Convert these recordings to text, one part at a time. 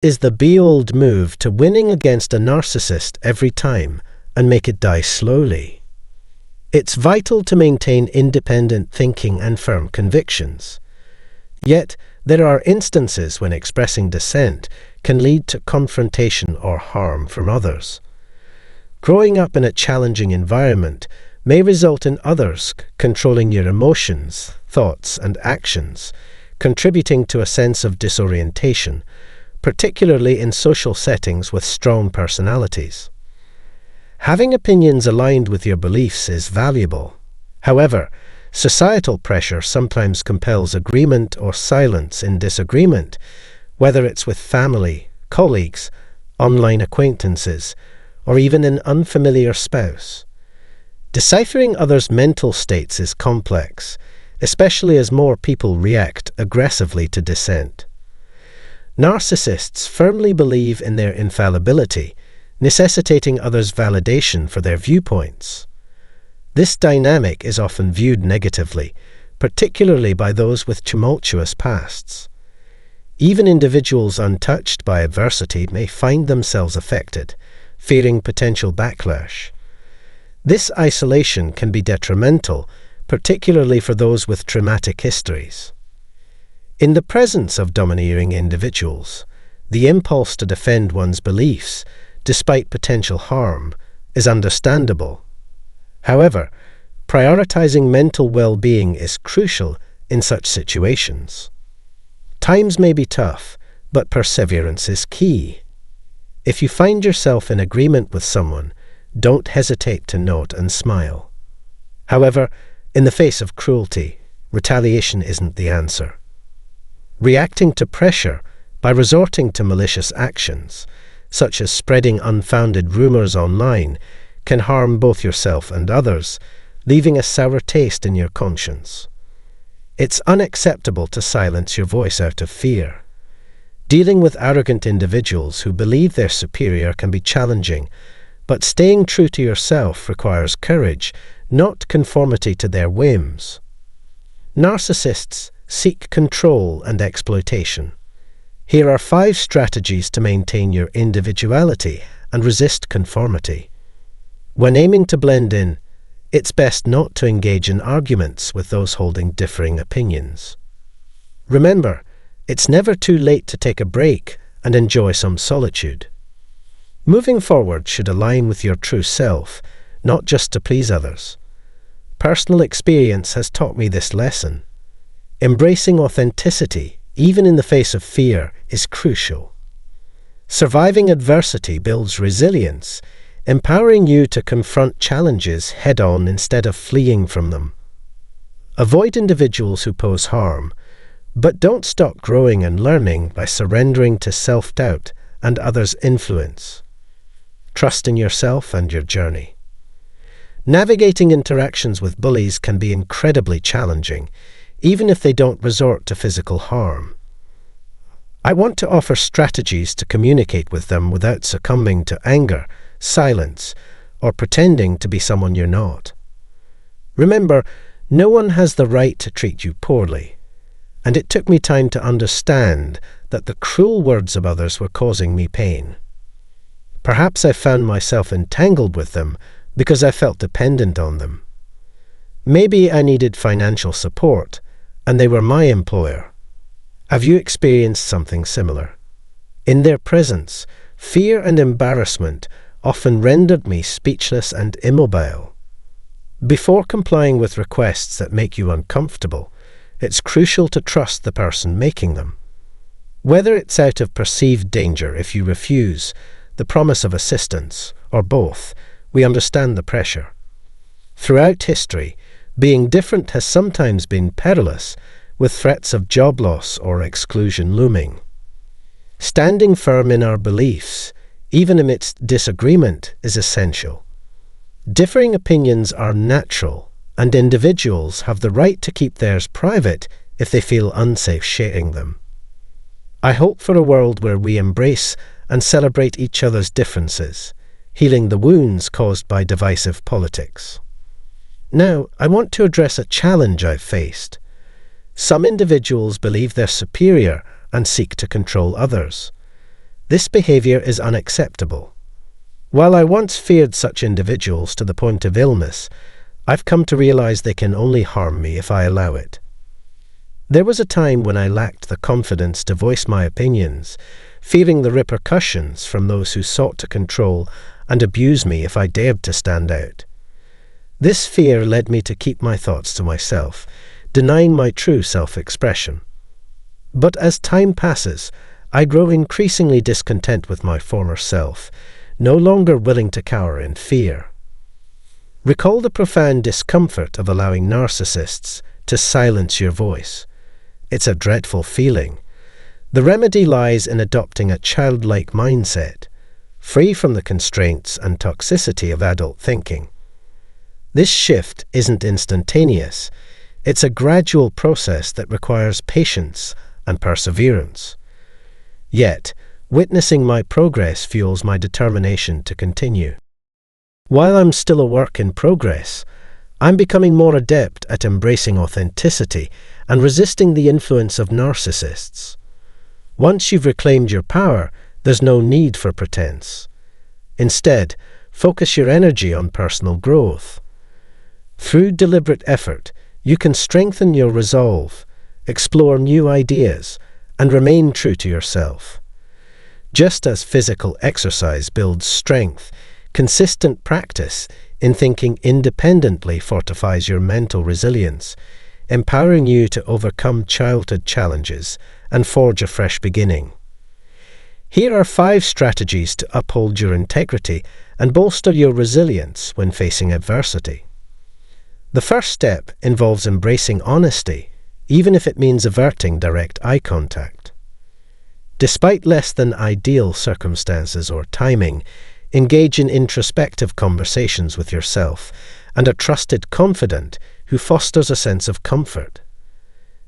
is the be-old move to winning against a narcissist every time and make it die slowly. It's vital to maintain independent thinking and firm convictions. Yet, there are instances when expressing dissent can lead to confrontation or harm from others. Growing up in a challenging environment may result in others controlling your emotions, thoughts, and actions, contributing to a sense of disorientation, particularly in social settings with strong personalities. Having opinions aligned with your beliefs is valuable. However, societal pressure sometimes compels agreement or silence in disagreement, whether it's with family, colleagues, online acquaintances, or even an unfamiliar spouse. Deciphering others' mental states is complex, especially as more people react aggressively to dissent. Narcissists firmly believe in their infallibility, necessitating others' validation for their viewpoints. This dynamic is often viewed negatively, particularly by those with tumultuous pasts. Even individuals untouched by adversity may find themselves affected, fearing potential backlash. This isolation can be detrimental, particularly for those with traumatic histories. In the presence of domineering individuals, the impulse to defend one's beliefs, despite potential harm, is understandable. However, prioritizing mental well-being is crucial in such situations. Times may be tough, but perseverance is key. If you find yourself in agreement with someone, don't hesitate to nod and smile. However, in the face of cruelty, retaliation isn't the answer. Reacting to pressure by resorting to malicious actions, such as spreading unfounded rumors online, can harm both yourself and others, leaving a sour taste in your conscience. It's unacceptable to silence your voice out of fear. Dealing with arrogant individuals who believe they're superior can be challenging, but staying true to yourself requires courage, not conformity to their whims. Narcissists seek control and exploitation. Here are 5 strategies to maintain your individuality and resist conformity. When aiming to blend in, it's best not to engage in arguments with those holding differing opinions. Remember, it's never too late to take a break and enjoy some solitude. Moving forward should align with your true self, not just to please others. Personal experience has taught me this lesson. Embracing authenticity, even in the face of fear, is crucial. Surviving adversity builds resilience, empowering you to confront challenges head-on instead of fleeing from them. Avoid individuals who pose harm, but don't stop growing and learning by surrendering to self-doubt and others' influence. Trust in yourself and your journey. Navigating interactions with bullies can be incredibly challenging, even if they don't resort to physical harm. I want to offer strategies to communicate with them without succumbing to anger, silence, or pretending to be someone you're not. Remember, no one has the right to treat you poorly, and it took me time to understand that the cruel words of others were causing me pain. Perhaps I found myself entangled with them because I felt dependent on them. Maybe I needed financial support, and they were my employer. Have you experienced something similar? In their presence, fear and embarrassment often rendered me speechless and immobile. Before complying with requests that make you uncomfortable, it's crucial to trust the person making them. Whether it's out of perceived danger if you refuse, the promise of assistance, or both, we understand the pressure. Throughout history, being different has sometimes been perilous, with threats of job loss or exclusion looming. Standing firm in our beliefs, even amidst disagreement, is essential. Differing opinions are natural, and individuals have the right to keep theirs private if they feel unsafe sharing them. I hope for a world where we embrace and celebrate each other's differences, healing the wounds caused by divisive politics. Now, I want to address a challenge I've faced. Some individuals believe they're superior and seek to control others. This behavior is unacceptable. While I once feared such individuals to the point of illness, I've come to realize they can only harm me if I allow it. There was a time when I lacked the confidence to voice my opinions, fearing the repercussions from those who sought to control and abuse me if I dared to stand out. This fear led me to keep my thoughts to myself, denying my true self-expression. But as time passes, I grow increasingly discontent with my former self, no longer willing to cower in fear. Recall the profound discomfort of allowing narcissists to silence your voice. It's a dreadful feeling. The remedy lies in adopting a childlike mindset, free from the constraints and toxicity of adult thinking. This shift isn't instantaneous. It's a gradual process that requires patience and perseverance. Yet, witnessing my progress fuels my determination to continue. While I'm still a work in progress, I'm becoming more adept at embracing authenticity and resisting the influence of narcissists. Once you've reclaimed your power, there's no need for pretense. Instead, focus your energy on personal growth. Through deliberate effort, you can strengthen your resolve, explore new ideas, and remain true to yourself. Just as physical exercise builds strength, consistent practice in thinking independently fortifies your mental resilience, empowering you to overcome childhood challenges and forge a fresh beginning. Here are 5 strategies to uphold your integrity and bolster your resilience when facing adversity. The first step involves embracing honesty, even if it means averting direct eye contact. Despite less than ideal circumstances or timing, engage in introspective conversations with yourself and a trusted confidant who fosters a sense of comfort.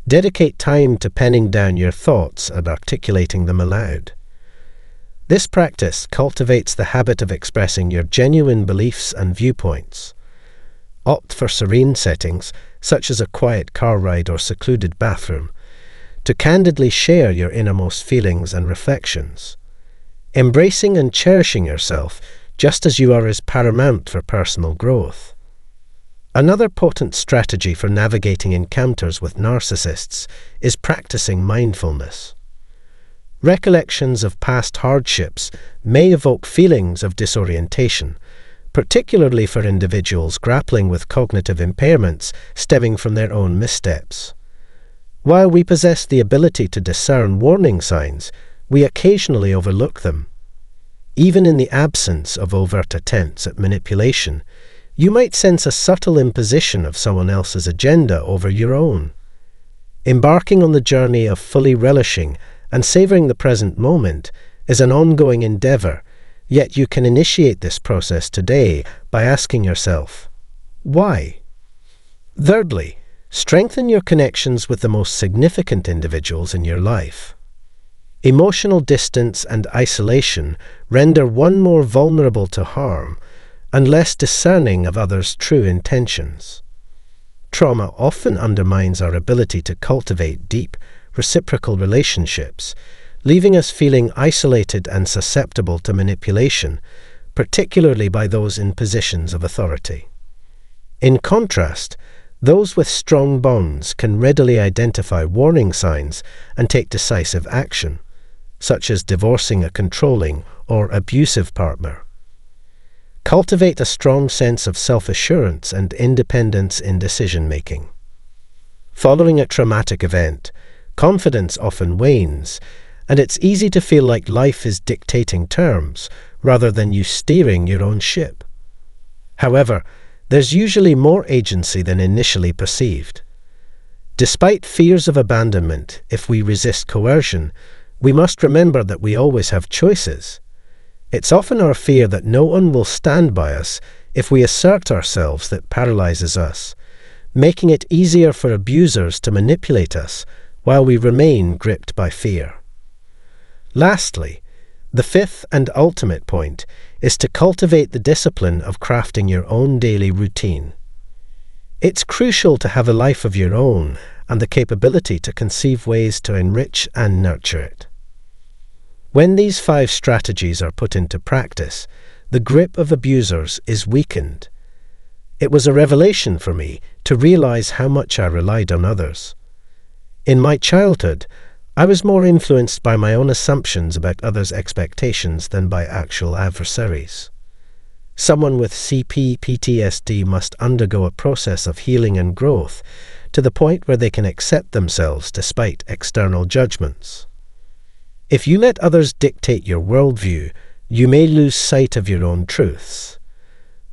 Dedicate time to penning down your thoughts and articulating them aloud. This practice cultivates the habit of expressing your genuine beliefs and viewpoints. Opt for serene settings, such as a quiet car ride or secluded bathroom, to candidly share your innermost feelings and reflections. Embracing and cherishing yourself just as you are is paramount for personal growth. Another potent strategy for navigating encounters with narcissists is practicing mindfulness. Recollections of past hardships may evoke feelings of disorientation, particularly for individuals grappling with cognitive impairments stemming from their own missteps. While we possess the ability to discern warning signs, we occasionally overlook them. Even in the absence of overt attempts at manipulation, you might sense a subtle imposition of someone else's agenda over your own. Embarking on the journey of fully relishing and savoring the present moment is an ongoing endeavor, yet you can initiate this process today by asking yourself, why? Thirdly, strengthen your connections with the most significant individuals in your life. Emotional distance and isolation render one more vulnerable to harm and less discerning of others' true intentions. Trauma often undermines our ability to cultivate deep, reciprocal relationships, leaving us feeling isolated and susceptible to manipulation, particularly by those in positions of authority. In contrast, those with strong bonds can readily identify warning signs and take decisive action, such as divorcing a controlling or abusive partner. Cultivate a strong sense of self-assurance and independence in decision-making. Following a traumatic event, confidence often wanes, and it's easy to feel like life is dictating terms rather than you steering your own ship. However, there's usually more agency than initially perceived. Despite fears of abandonment, if we resist coercion, we must remember that we always have choices. It's often our fear that no one will stand by us if we assert ourselves that paralyzes us, making it easier for abusers to manipulate us while we remain gripped by fear. Lastly, the fifth and ultimate point is to cultivate the discipline of crafting your own daily routine. It's crucial to have a life of your own and the capability to conceive ways to enrich and nurture it. When these 5 strategies are put into practice, the grip of abusers is weakened. It was a revelation for me to realize how much I relied on others. In my childhood, I was more influenced by my own assumptions about others' expectations than by actual adversaries. Someone with CP/PTSD must undergo a process of healing and growth to the point where they can accept themselves despite external judgments. If you let others dictate your worldview, you may lose sight of your own truths.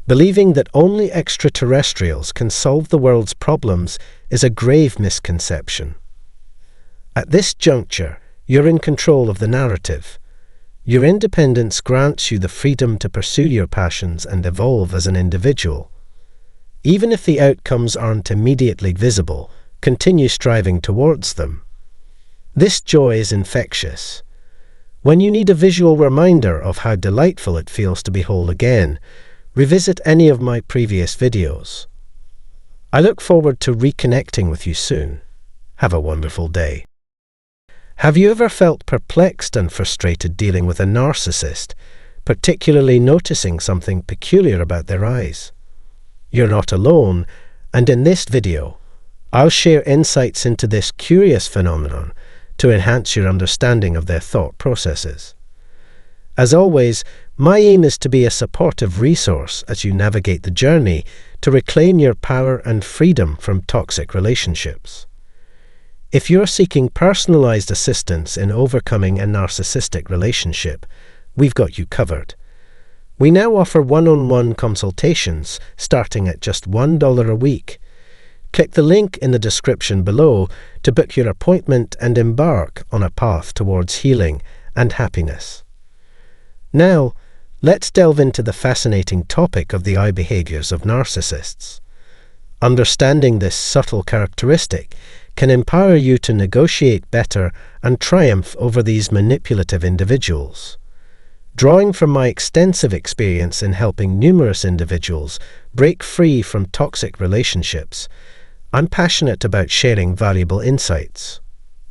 Believing that only extraterrestrials can solve the world's problems is a grave misconception. At this juncture, you're in control of the narrative. Your independence grants you the freedom to pursue your passions and evolve as an individual. Even if the outcomes aren't immediately visible, continue striving towards them. This joy is infectious. When you need a visual reminder of how delightful it feels to be whole again, revisit any of my previous videos. I look forward to reconnecting with you soon. Have a wonderful day. Have you ever felt perplexed and frustrated dealing with a narcissist, particularly noticing something peculiar about their eyes? You're not alone, and in this video, I'll share insights into this curious phenomenon to enhance your understanding of their thought processes. As always, my aim is to be a supportive resource as you navigate the journey to reclaim your power and freedom from toxic relationships. If you're seeking personalized assistance in overcoming a narcissistic relationship, we've got you covered. We now offer one-on-one consultations starting at just $1 a week. Click the link in the description below to book your appointment and embark on a path towards healing and happiness. Now, let's delve into the fascinating topic of the eye behaviors of narcissists. Understanding this subtle characteristic can empower you to negotiate better and triumph over these manipulative individuals. Drawing from my extensive experience in helping numerous individuals break free from toxic relationships, I'm passionate about sharing valuable insights.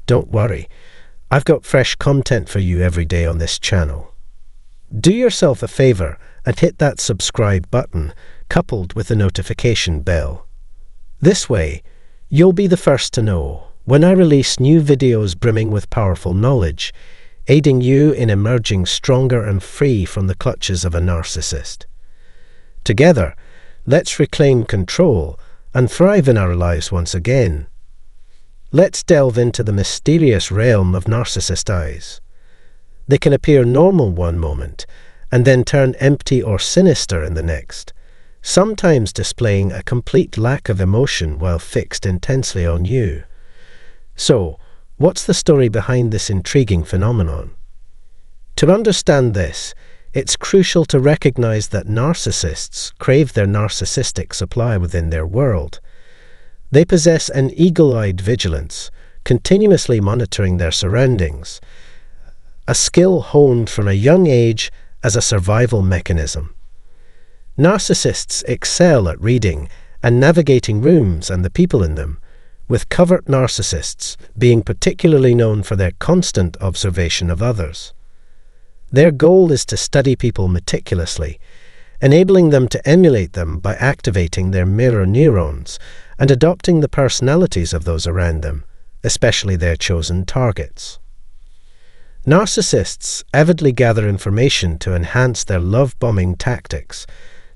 Don't worry, I've got fresh content for you every day on this channel. Do yourself a favor and hit that subscribe button coupled with the notification bell. This way, you'll be the first to know when I release new videos brimming with powerful knowledge, aiding you in emerging stronger and free from the clutches of a narcissist. Together, let's reclaim control and thrive in our lives once again. Let's delve into the mysterious realm of narcissist eyes. They can appear normal one moment and then turn empty or sinister in the next, sometimes displaying a complete lack of emotion while fixed intensely on you. So, what's the story behind this intriguing phenomenon? To understand this, it's crucial to recognize that narcissists crave their narcissistic supply within their world. They possess an eagle-eyed vigilance, continuously monitoring their surroundings, a skill honed from a young age as a survival mechanism. Narcissists excel at reading and navigating rooms and the people in them, with covert narcissists being particularly known for their constant observation of others. Their goal is to study people meticulously, enabling them to emulate them by activating their mirror neurons and adopting the personalities of those around them, especially their chosen targets. Narcissists avidly gather information to enhance their love-bombing tactics,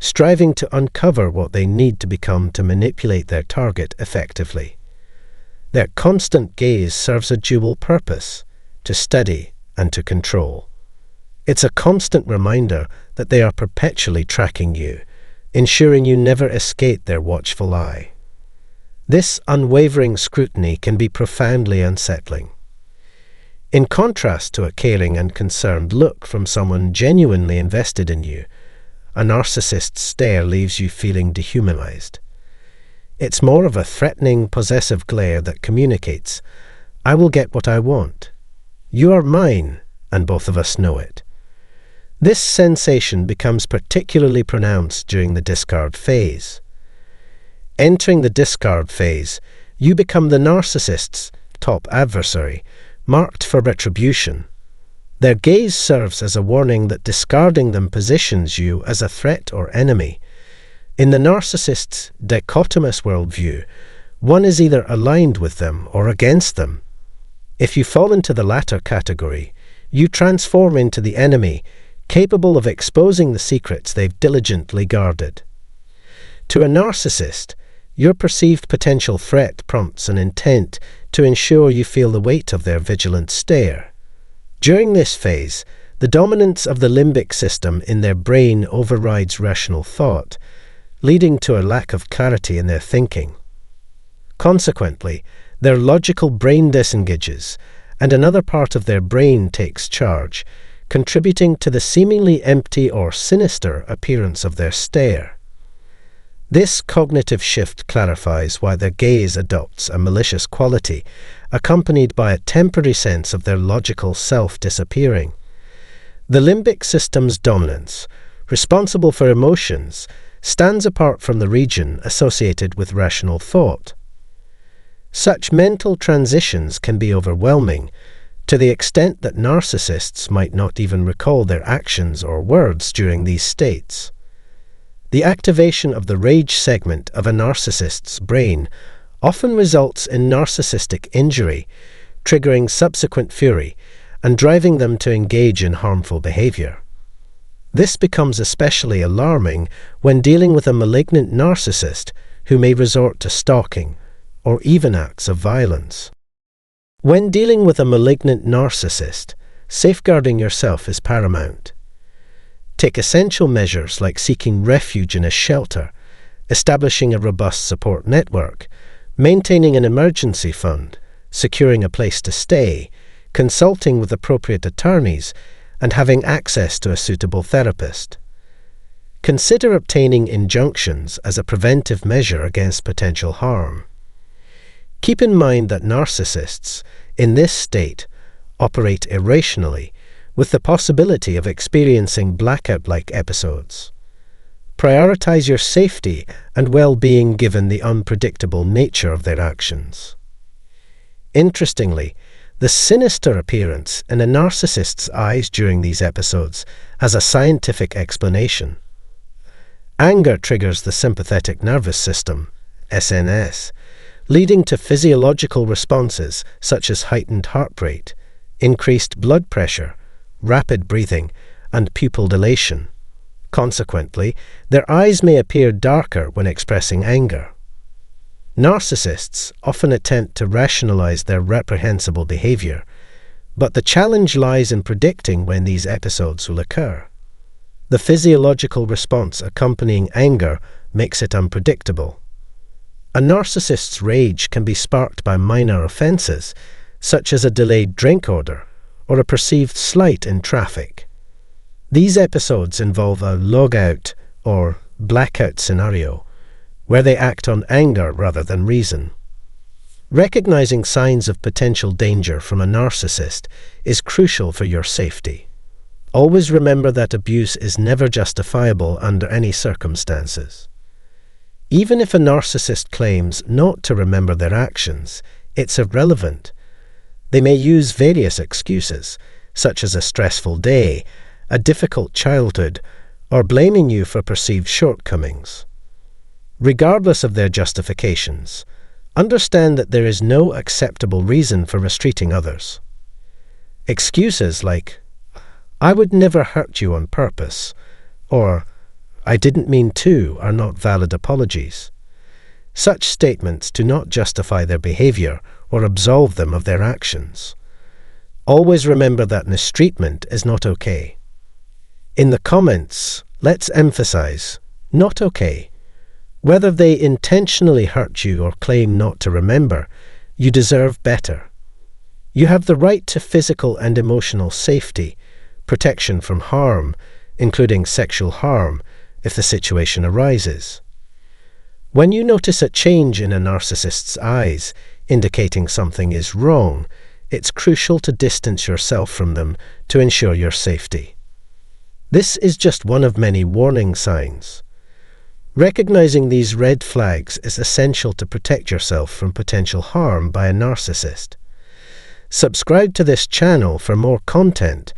striving to uncover what they need to become to manipulate their target effectively. Their constant gaze serves a dual purpose: to study and to control. It's a constant reminder that they are perpetually tracking you, ensuring you never escape their watchful eye. This unwavering scrutiny can be profoundly unsettling. In contrast to a caring and concerned look from someone genuinely invested in you, a narcissist's stare leaves you feeling dehumanized. It's more of a threatening, possessive glare that communicates, "I will get what I want. You are mine, and both of us know it." This sensation becomes particularly pronounced during the discard phase. Entering the discard phase, you become the narcissist's top adversary, marked for retribution. Their gaze serves as a warning that discarding them positions you as a threat or enemy. In the narcissist's dichotomous worldview, one is either aligned with them or against them. If you fall into the latter category, you transform into the enemy, capable of exposing the secrets they've diligently guarded. To a narcissist, your perceived potential threat prompts an intent to ensure you feel the weight of their vigilant stare. During this phase, the dominance of the limbic system in their brain overrides rational thought, leading to a lack of clarity in their thinking. Consequently, their logical brain disengages, and another part of their brain takes charge, contributing to the seemingly empty or sinister appearance of their stare. This cognitive shift clarifies why their gaze adopts a malicious quality, accompanied by a temporary sense of their logical self disappearing. The limbic system's dominance, responsible for emotions, stands apart from the region associated with rational thought. Such mental transitions can be overwhelming, to the extent that narcissists might not even recall their actions or words during these states. The activation of the rage segment of a narcissist's brain often results in narcissistic injury, triggering subsequent fury and driving them to engage in harmful behavior. This becomes especially alarming when dealing with a malignant narcissist who may resort to stalking or even acts of violence. When dealing with a malignant narcissist, safeguarding yourself is paramount. Take essential measures like seeking refuge in a shelter, establishing a robust support network, maintaining an emergency fund, securing a place to stay, consulting with appropriate attorneys, and having access to a suitable therapist. Consider obtaining injunctions as a preventive measure against potential harm. Keep in mind that narcissists, in this state, operate irrationally, with the possibility of experiencing blackout-like episodes. Prioritize your safety and well-being given the unpredictable nature of their actions. Interestingly, the sinister appearance in a narcissist's eyes during these episodes has a scientific explanation. Anger triggers the sympathetic nervous system, SNS, leading to physiological responses such as heightened heart rate, increased blood pressure, rapid breathing, and pupil dilation. Consequently, their eyes may appear darker when expressing anger. Narcissists often attempt to rationalize their reprehensible behavior, but the challenge lies in predicting when these episodes will occur. The physiological response accompanying anger makes it unpredictable. A narcissist's rage can be sparked by minor offenses, such as a delayed drink order or a perceived slight in traffic. These episodes involve a log-out or blackout scenario, where they act on anger rather than reason. Recognizing signs of potential danger from a narcissist is crucial for your safety. Always remember that abuse is never justifiable under any circumstances. Even if a narcissist claims not to remember their actions, it's irrelevant. They may use various excuses, such as a stressful day, a difficult childhood, or blaming you for perceived shortcomings. Regardless of their justifications, understand that there is no acceptable reason for mistreating others. Excuses like, "I would never hurt you on purpose," or "I didn't mean to," are not valid apologies. Such statements do not justify their behavior or absolve them of their actions. Always remember that mistreatment is not okay. In the comments, let's emphasize, not okay. Whether they intentionally hurt you or claim not to remember, you deserve better. You have the right to physical and emotional safety, protection from harm, including sexual harm, if the situation arises. When you notice a change in a narcissist's eyes, indicating something is wrong, it's crucial to distance yourself from them to ensure your safety. This is just one of many warning signs. Recognizing these red flags is essential to protect yourself from potential harm by a narcissist. Subscribe to this channel for more content,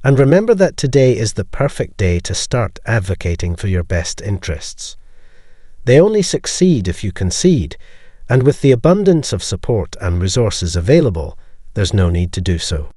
and remember that today is the perfect day to start advocating for your best interests. They only succeed if you concede, and with the abundance of support and resources available, there's no need to do so.